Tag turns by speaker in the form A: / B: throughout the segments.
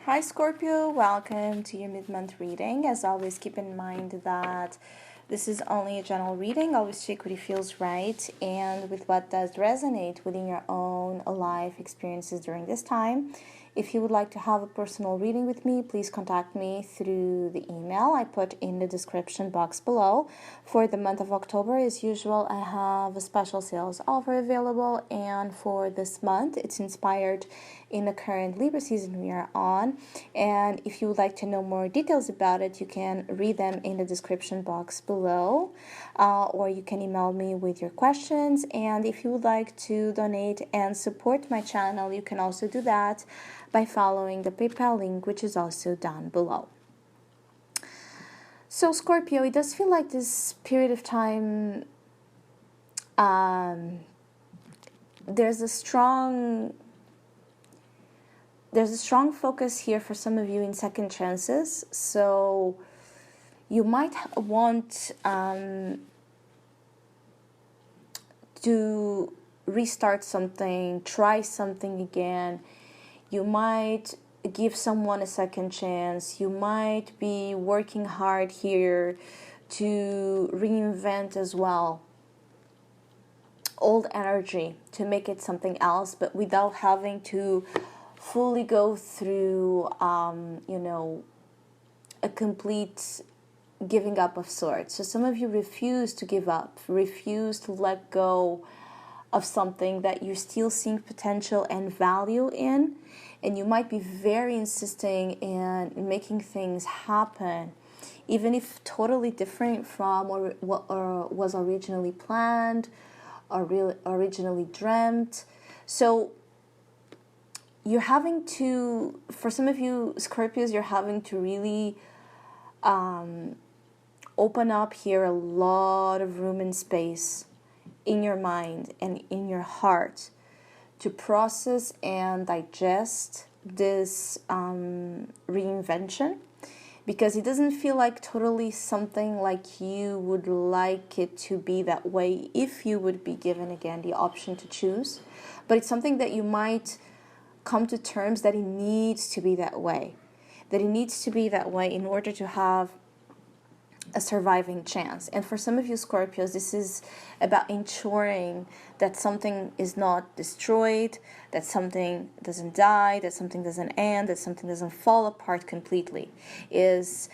A: Hi Scorpio, welcome to your mid-month reading. As always, keep in mind that this is only a general reading. Always check what it feels right and with what does resonate within your own life experiences during this time. If you would like to have a personal reading with me, please contact me through the email I put in the description box below. For the month of October, as usual, I have a special sales offer available, and for this month, it's inspired in the current Libra season we are on. And if you would like to know more details about it, you can read them in the description box below, or you can email me with your questions. And if you would like to donate and support my channel, you can also do that by following the PayPal link, which is also down below. So Scorpio, it does feel like this period of time, there's a strong focus here for some of you in second chances. So you might want to restart something, try something again. You might give someone a second chance. You might be working hard here to reinvent as well old energy to make it something else, but without having to fully go through, a complete giving up of sorts. So some of you refuse to give up, refuse to let go of something that you're still seeing potential and value in, and you might be very insisting in making things happen, even if totally different from what was originally planned or originally dreamt. So you're having to, for some of you Scorpios, you're having to really open up here a lot of room and space in your mind and in your heart to process and digest this reinvention, because it doesn't feel like totally something like you would like it to be that way if you would be given again the option to choose. But it's something that you might come to terms that it needs to be that way, in order to have a surviving chance. And for some of you Scorpios, this is about ensuring that something is not destroyed, that something doesn't die, that something doesn't end, that something doesn't fall apart completely. Is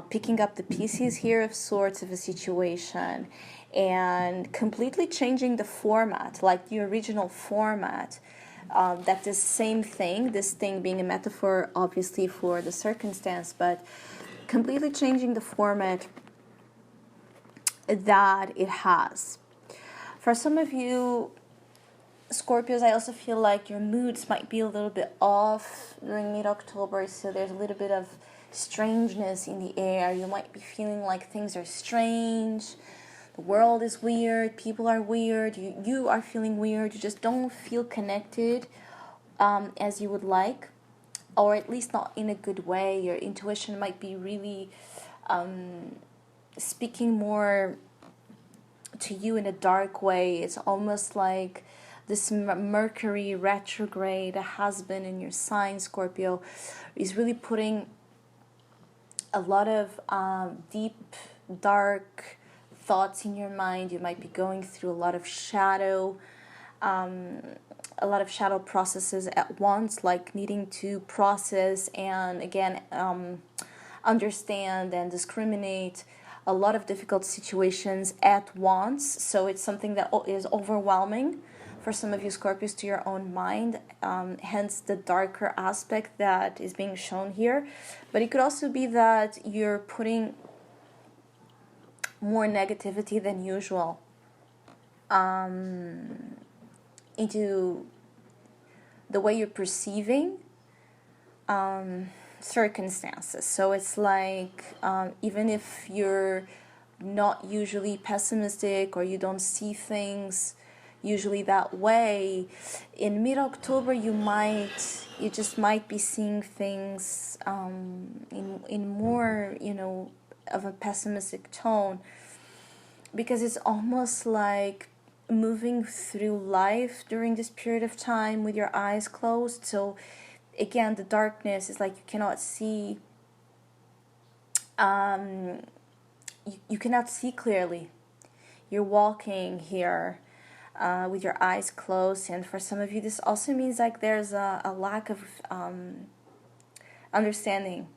A: picking up the pieces here of sorts of a situation and completely changing the format, like the original format. That this same thing, this thing being a metaphor obviously for the circumstance, but completely changing the format that it has. For some of you Scorpios, I also feel like your moods might be a little bit off during mid-October, so there's a little bit of strangeness in the air. You might be feeling like things are strange, the world is weird, people are weird, you are feeling weird, you just don't feel connected as you would like, or at least not in a good way. Your intuition might be really speaking more to you in a dark way. It's almost like this Mercury retrograde has been in your sign, Scorpio, is really putting a lot of deep, dark thoughts in your mind. You might be going through a lot of shadow processes at once, like needing to process and again understand and discriminate a lot of difficult situations at once. So it's something that is overwhelming for some of you Scorpios to your own mind, hence the darker aspect that is being shown here. But it could also be that you're putting more negativity than usual into the way you're perceiving circumstances. So it's like even if you're not usually pessimistic or you don't see things usually that way, in mid-October you just might be seeing things in more of a pessimistic tone, because it's almost like moving through life during this period of time with your eyes closed. So again, the darkness is like you cannot see, you cannot see clearly. You're walking here with your eyes closed, and for some of you this also means like there's a lack of understanding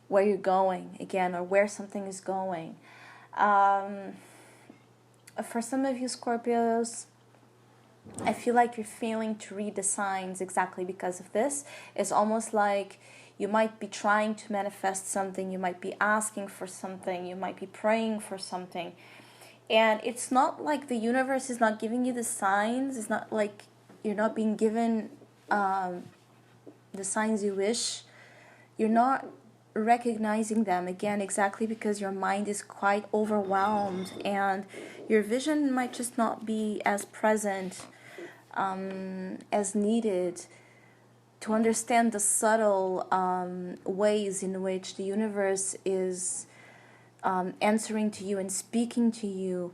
A: where you're going, again, or where something is going. For some of you Scorpios, I feel like you're failing to read the signs exactly because of this. It's almost like you might be trying to manifest something, you might be asking for something, you might be praying for something. And it's not like the universe is not giving you the signs. It's not like you're not being given the signs you wish. You're not recognizing them, again, exactly because your mind is quite overwhelmed and your vision might just not be as present as needed to understand the subtle ways in which the universe is answering to you and speaking to you.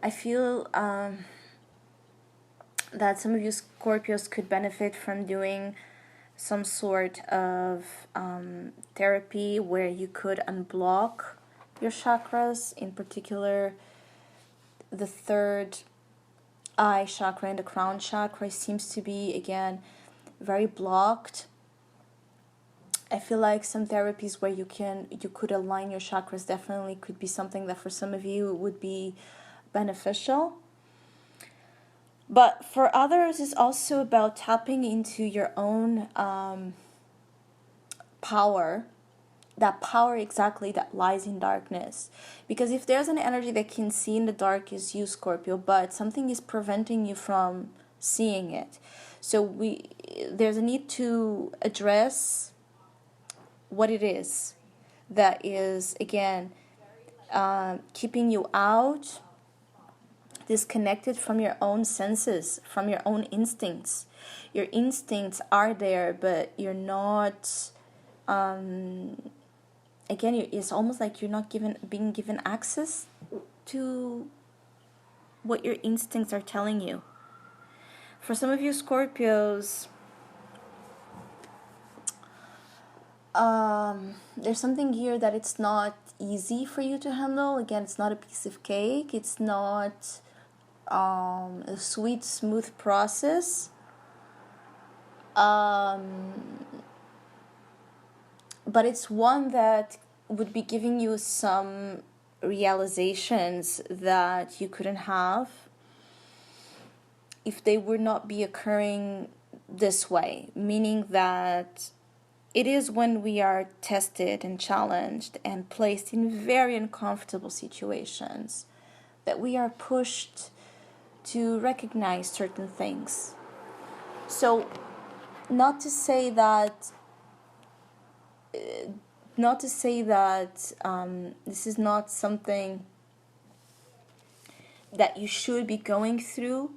A: I feel that some of you Scorpios could benefit from doing some sort of therapy where you could unblock your chakras, in particular the third eye chakra and the crown chakra seems to be, again, very blocked. I feel like some therapies where you could align your chakras definitely could be something that for some of you would be beneficial. But for others, it's also about tapping into your own power, that power exactly that lies in darkness. Because if there's an energy that can see in the dark, is you, Scorpio, but something is preventing you from seeing it. So there's a need to address what it is that is, again, keeping you out, disconnected from your own senses, from your own instincts. Your instincts are there, but you're not, again, it's almost like you're not being given access to what your instincts are telling you. For some of you Scorpios, there's something here that it's not easy for you to handle. Again, it's not a piece of cake. It's not a sweet, smooth process. But it's one that would be giving you some realizations that you couldn't have if they would not be occurring this way. Meaning that it is when we are tested and challenged and placed in very uncomfortable situations that we are pushed to recognize certain things. So, not to say that this is not something that you should be going through,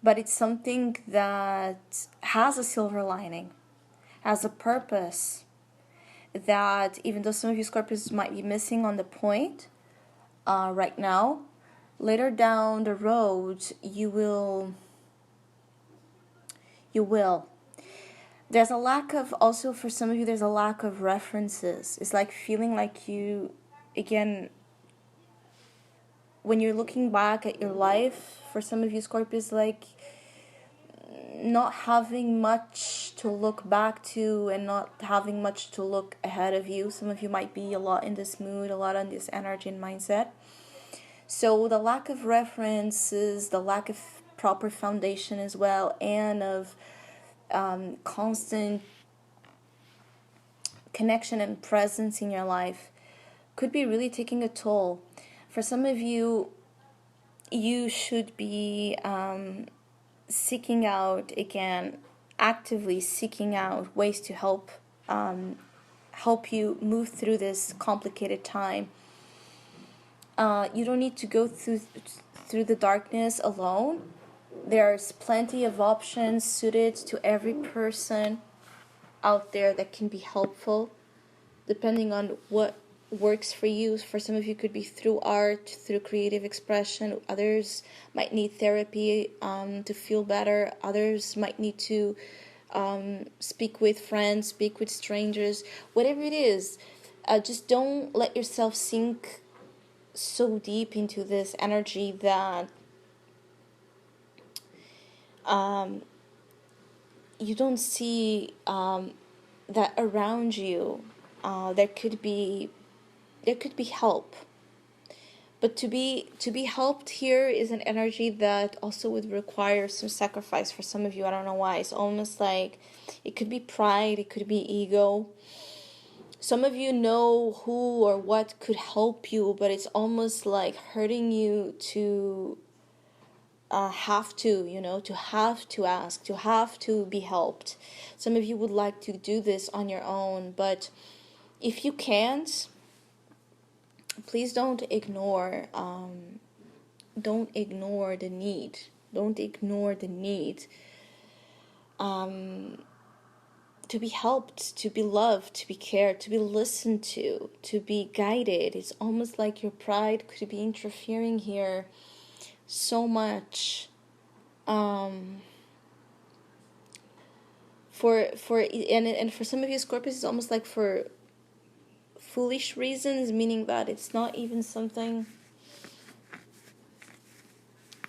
A: but it's something that has a silver lining, has a purpose, that even though some of you Scorpios might be missing on the point right now, later down the road you will. There's a lack of, also for some of you, there's a lack of references. It's like feeling like you, again, when you're looking back at your life, for some of you Scorpios, like not having much to look back to and not having much to look ahead of you. Some of you might be a lot in this mood, a lot on this energy and mindset. So the lack of references, the lack of proper foundation as well, and of constant connection and presence in your life could be really taking a toll. For some of you, you should be seeking out, again, actively seeking out ways to help you move through this complicated time. You don't need to go through the darkness alone. There's plenty of options suited to every person out there that can be helpful, depending on what works for you. For some of you, it could be through art, through creative expression. Others might need therapy to feel better. Others might need to speak with friends, speak with strangers, whatever it is. Just don't let yourself sink so deep into this energy that you don't see that around you there could be help. But to be helped here is an energy that also would require some sacrifice for some of you. I don't know why. It's almost like it could be pride, it could be ego. Some of you know who or what could help you, but it's almost like hurting you to have to, to have to ask, to have to be helped. Some of you would like to do this on your own, but if you can't, please don't ignore the need. Don't ignore the need to be helped, to be loved, to be cared, to be listened to be guided. It's almost like your pride could be interfering here so much. And for some of you Scorpios, it's almost like for foolish reasons, meaning that it's not even something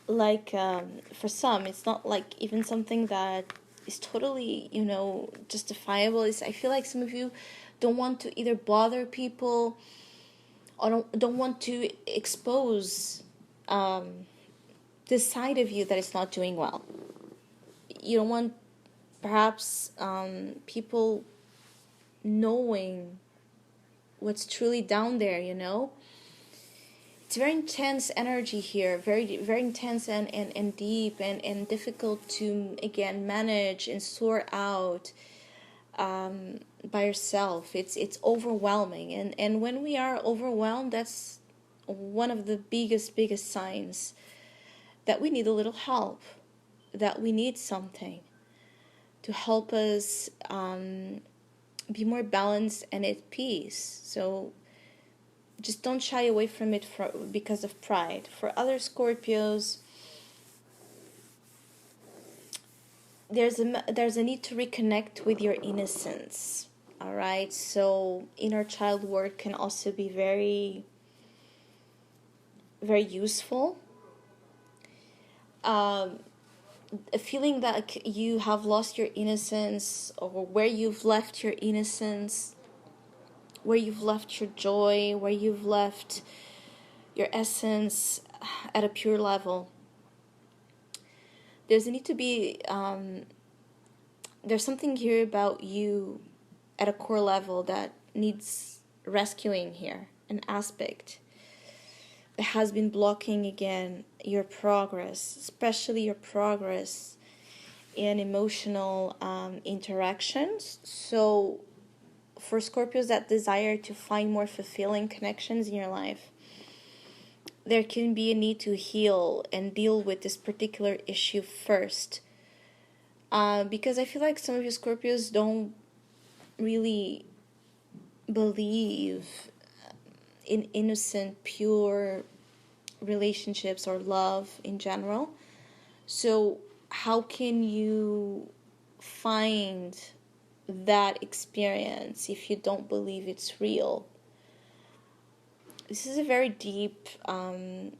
A: like for some, it's not like even something that is totally justifiable. I feel like some of you don't want to either bother people or don't want to expose this side of you that is not doing well. You don't want perhaps people knowing what's truly down there. It's very intense energy here, very very intense and deep and difficult to again manage and sort out by yourself. It's overwhelming, and when we are overwhelmed, that's one of the biggest signs that we need a little help, that we need something to help us be more balanced and at peace. So just don't shy away from it because of pride. For other Scorpios, there's a need to reconnect with your innocence. All right, so inner child work can also be very, very useful. A feeling that you have lost your innocence, or where you've left your innocence, where you've left your joy, where you've left your essence at a pure level. There's a need to be, there's something here about you at a core level that needs rescuing here, an aspect that has been blocking again your progress, especially your progress in emotional interactions. So for Scorpios that desire to find more fulfilling connections in your life, there can be a need to heal and deal with this particular issue first. Because I feel like some of you Scorpios don't really believe in innocent, pure relationships or love in general. So how can you find that experience if you don't believe it's real? This is a very deep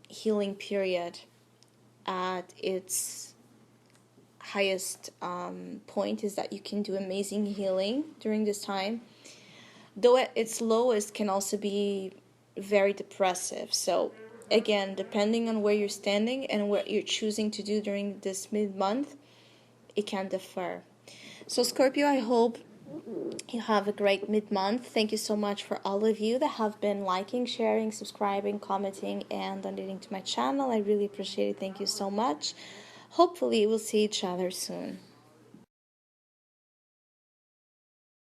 A: healing period. At its highest point is that you can do amazing healing during this time, though at its lowest can also be very depressive. So again, depending on where you're standing and what you're choosing to do during this mid-month, it can differ. So Scorpio, I hope you have a great mid-month. Thank you so much for all of you that have been liking, sharing, subscribing, commenting, and donating to my channel. I really appreciate it. Thank you so much. Hopefully we'll see each other soon.